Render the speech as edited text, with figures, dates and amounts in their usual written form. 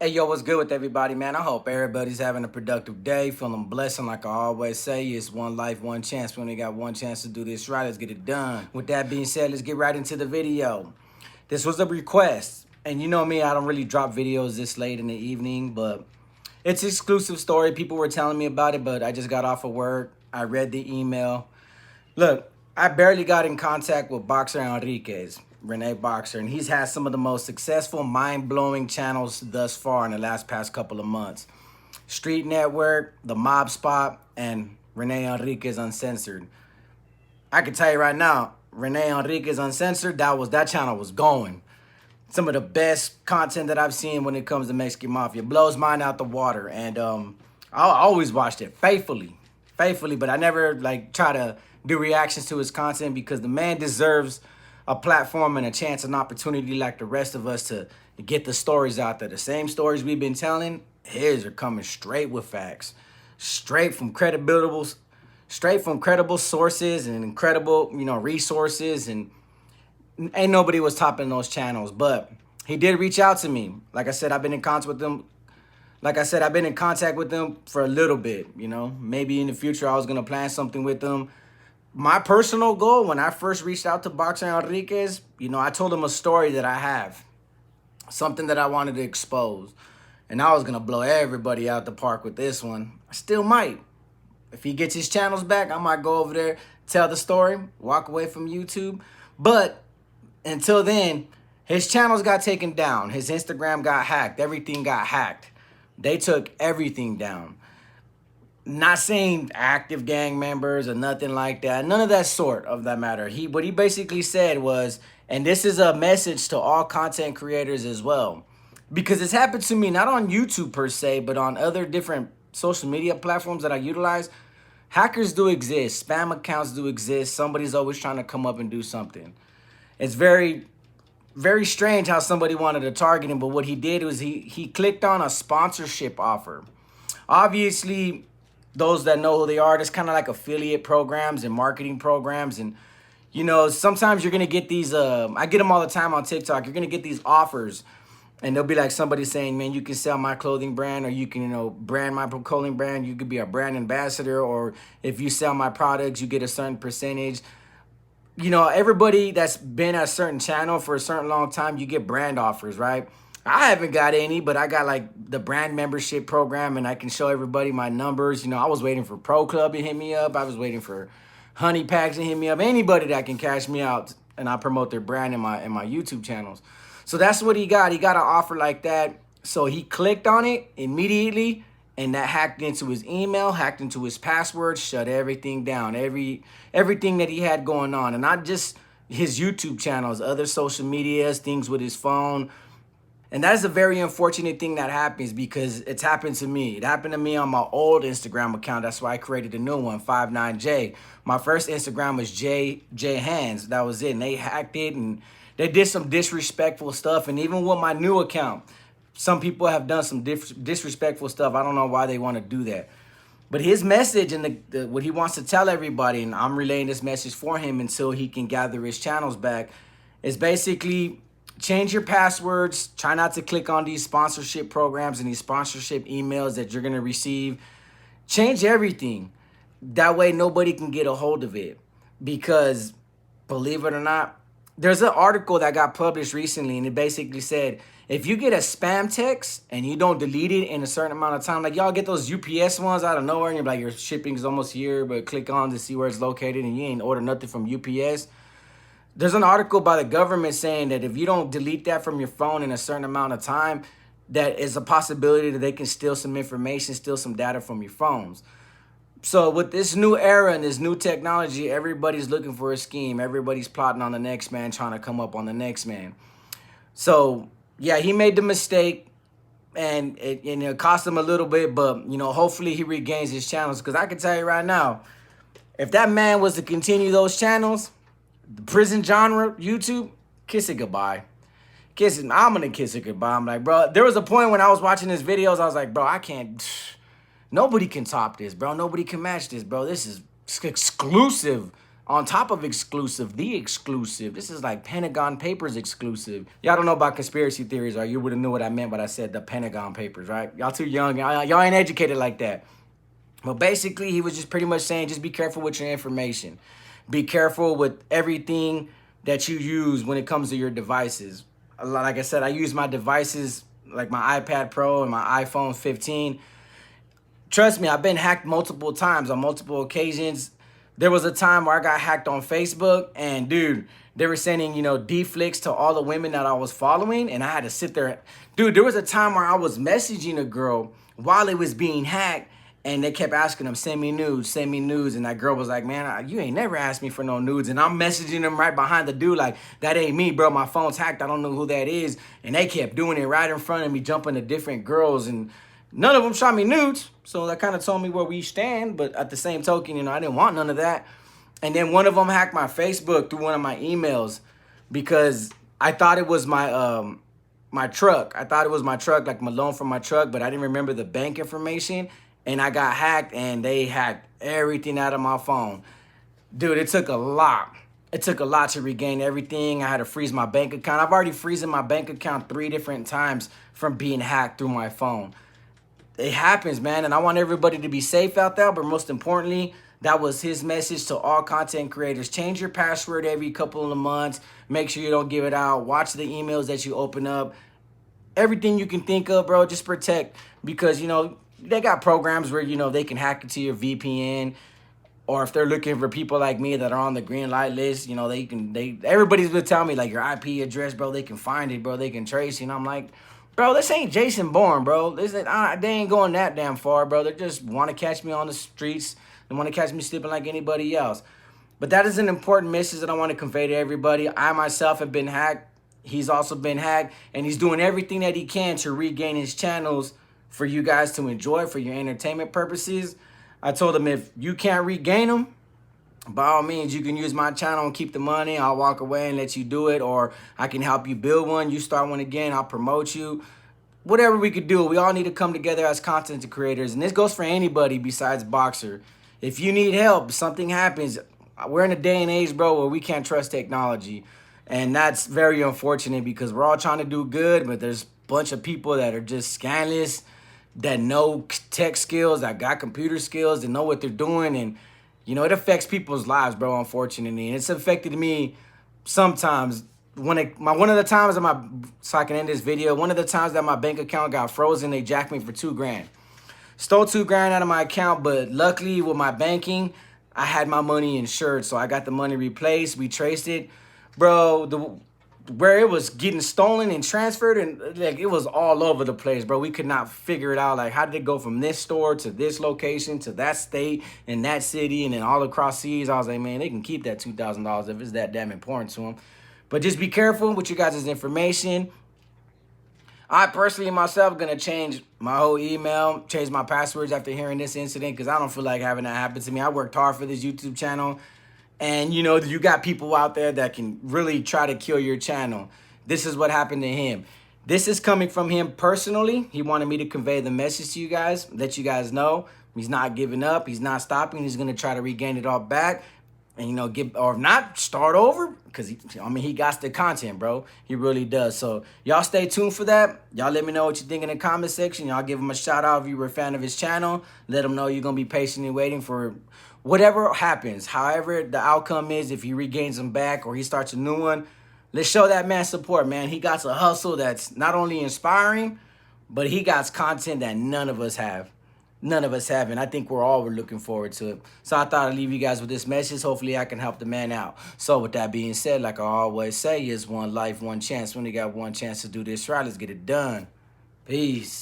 Hey, yo, what's good with everybody, man? I hope everybody's having a productive day, feeling blessed. And like I always say, it's one life, one chance. We only got one chance to do this right. Let's get it done. With that being said, let's get right into the video. This was a request. And you know me, I don't really drop videos this late in the evening, but it's an exclusive story. People were telling me about it, but I just got off of work. I read the email. Look, I barely got in contact with boxer Enriques, Renee Boxer, and he's had some of the most successful, mind-blowing channels thus far in the past couple of months. Street Network, The Mob Spot, and Renee Enriquez Uncensored. I can tell you right now, Renee Enriquez Uncensored, that channel was going. Some of the best content that I've seen when it comes to Mexican Mafia. Blows mine out the water. And I always watched it faithfully, but I never like try to do reactions to his content because the man deserves a platform and a chance and opportunity like the rest of us to get the stories out there. The same stories we've been telling, his are coming straight with facts, straight from credible sources and incredible, resources, and ain't nobody was topping those channels. But he did reach out to me. Like I said, I've been in contact with them. I've been in contact with them for a little bit, Maybe in the future I was gonna plan something with them. My personal goal when I first reached out to Boxer Enriquez, I told him a story that I have, something that I wanted to expose. And I was gonna blow everybody out the park with this one. I still might. If he gets his channels back, I might go over there, tell the story, walk away from YouTube. But until then, his channels got taken down. His Instagram got hacked. Everything got hacked. They took everything down. Not saying active gang members or nothing like that. None of that sort of that matter. What he basically said was, and this is a message to all content creators as well, because it's happened to me, not on YouTube per se, but on other different social media platforms that I utilize. Hackers do exist. Spam accounts do exist. Somebody's always trying to come up and do something. It's very, very strange how somebody wanted to target him, but what he did was he clicked on a sponsorship offer. Obviously, those that know who they are, it's kind of like affiliate programs and marketing programs. And, sometimes you're going to get these, I get them all the time on TikTok. You're going to get these offers and they'll be like somebody saying, man, you can sell my clothing brand, or you can, brand my clothing brand. You could be a brand ambassador, or if you sell my products, you get a certain percentage. Everybody that's been at a certain channel for a certain long time, you get brand offers, right? I haven't got any, but I got like the brand membership program, and I can show everybody my numbers. I was waiting for Pro Club to hit me up. I was waiting for Honey Packs to hit me up. Anybody that can cash me out and I promote their brand in my YouTube channels. So that's what he got. He got an offer like that. So he clicked on it immediately, and that hacked into his email, hacked into his password, shut everything down, everything that he had going on. And not just his YouTube channels, other social medias, things with his phone. And that is a very unfortunate thing that happens because it's happened to me. It happened to me on my old Instagram account. That's why I created a new one, 59J. My first Instagram was J Hands. That was it. And they hacked it and they did some disrespectful stuff. And even with my new account, some people have done some disrespectful stuff. I don't know why they want to do that. But his message and what he wants to tell everybody, and I'm relaying this message for him until he can gather his channels back, is basically change your passwords. Try not to click on these sponsorship programs and these sponsorship emails that you're going to receive. Change everything. That way nobody can get a hold of it. Because, believe it or not, there's an article that got published recently, and it basically said, if you get a spam text and you don't delete it in a certain amount of time, like y'all get those UPS ones out of nowhere, and you're like, your shipping is almost here, but click on to see where it's located, and you ain't ordered nothing from UPS. There's an article by the government saying that if you don't delete that from your phone in a certain amount of time, that is a possibility that they can steal some information, steal some data from your phones. So with this new era and this new technology, everybody's looking for a scheme. Everybody's plotting on the next man, trying to come up on the next man. So, yeah, he made the mistake, and it cost him a little bit, but, hopefully he regains his channels. Because I can tell you right now, if that man was to continue those channels, the prison genre, YouTube, kiss it goodbye. I'm going to kiss it goodbye. I'm like, bro, there was a point when I was watching his videos, I was like, bro, I can't, nobody can top this, bro. Nobody can match this, bro. This is exclusive On top of exclusive, the exclusive. This is like Pentagon Papers exclusive. Y'all don't know about conspiracy theories, or you would have knew what I meant when I said the Pentagon Papers, right? Y'all too young. Y'all ain't educated like that. But basically, he was just pretty much saying, just be careful with your information. Be careful with everything that you use when it comes to your devices. Like I said, I use my devices like my iPad Pro and my iPhone 15. Trust me, I've been hacked multiple times on multiple occasions. There was a time where I got hacked on Facebook, and dude, they were sending, D-flicks to all the women that I was following, and I had to sit there. Dude, there was a time where I was messaging a girl while it was being hacked, and they kept asking them, send me nudes, and that girl was like, man, you ain't never asked me for no nudes, and I'm messaging them right behind the dude like, that ain't me, bro, my phone's hacked, I don't know who that is, and they kept doing it right in front of me, jumping to different girls, and none of them shot me nudes, so that kind of told me where we stand. But at the same token, I didn't want none of that. And then one of them hacked my Facebook through one of my emails because I thought it was my truck. I thought it was my truck, like my loan from my truck, but I didn't remember the bank information. And I got hacked, and they hacked everything out of my phone. Dude, it took a lot. It took a lot to regain everything. I had to freeze my bank account. I've already frozen my bank account 3 different times from being hacked through my phone. It happens, man, and I want everybody to be safe out there, but most importantly, that was his message to all content creators. Change your password every couple of months. Make sure you don't give it out. Watch the emails that you open up. Everything you can think of, bro, just protect, because, they got programs where, they can hack into your VPN, or if they're looking for people like me that are on the green light list, everybody's gonna tell me, like, your IP address, bro, they can find it, bro, they can trace you, and I'm like, bro, this ain't Jason Bourne, bro. They ain't going that damn far, bro. They just want to catch me on the streets. They want to catch me sleeping like anybody else. But that is an important message that I want to convey to everybody. I myself have been hacked. He's also been hacked. And he's doing everything that he can to regain his channels for you guys to enjoy, for your entertainment purposes. I told him, if you can't regain them, by all means, you can use my channel and keep the money. I'll walk away and let you do it, or I can help you build one. You start one again, I'll promote you. Whatever we could do, we all need to come together as content creators. And this goes for anybody besides Boxer. If you need help, something happens. We're in a day and age, bro, where we can't trust technology. And that's very unfortunate, because we're all trying to do good, but there's a bunch of people that are just scandalous, that know tech skills, that got computer skills, that know what they're doing. And it affects people's lives, bro, unfortunately. And it's affected me sometimes. One of the times so I can end this video, one of the times that my bank account got frozen, they jacked me for $2,000. Stole $2,000 out of my account, but luckily with my banking, I had my money insured, so I got the money replaced. We traced it. Bro, where it was getting stolen and transferred, and like, it was all over the place, bro. We could not figure it out. Like, how did it go from this store to this location to that state and that city and then all across seas? I was like, man, they can keep that $2,000 if it's that damn important to them. But just be careful with your guys' information. I personally myself going to change my whole email, change my passwords after hearing this incident, because I don't feel like having that happen to me. I worked hard for this YouTube channel. And, you got people out there that can really try to kill your channel. This is what happened to him. This is coming from him personally. He wanted me to convey the message to you guys, let you guys know he's not giving up. He's not stopping. He's going to try to regain it all back. And, or not, start over, because, he got the content, bro. He really does. So, y'all stay tuned for that. Y'all let me know what you think in the comment section. Y'all give him a shout out if you were a fan of his channel. Let him know you're going to be patiently waiting for whatever happens. However the outcome is, if he regains them back or he starts a new one, let's show that man support, man. He got a hustle that's not only inspiring, but he got content that none of us have. None of us have, and I think we're looking forward to it. So I thought I'd leave you guys with this message. Hopefully I can help the man out. So with that being said, like I always say, is one life, one chance. When you got one chance to do this right, let's get it done. Peace.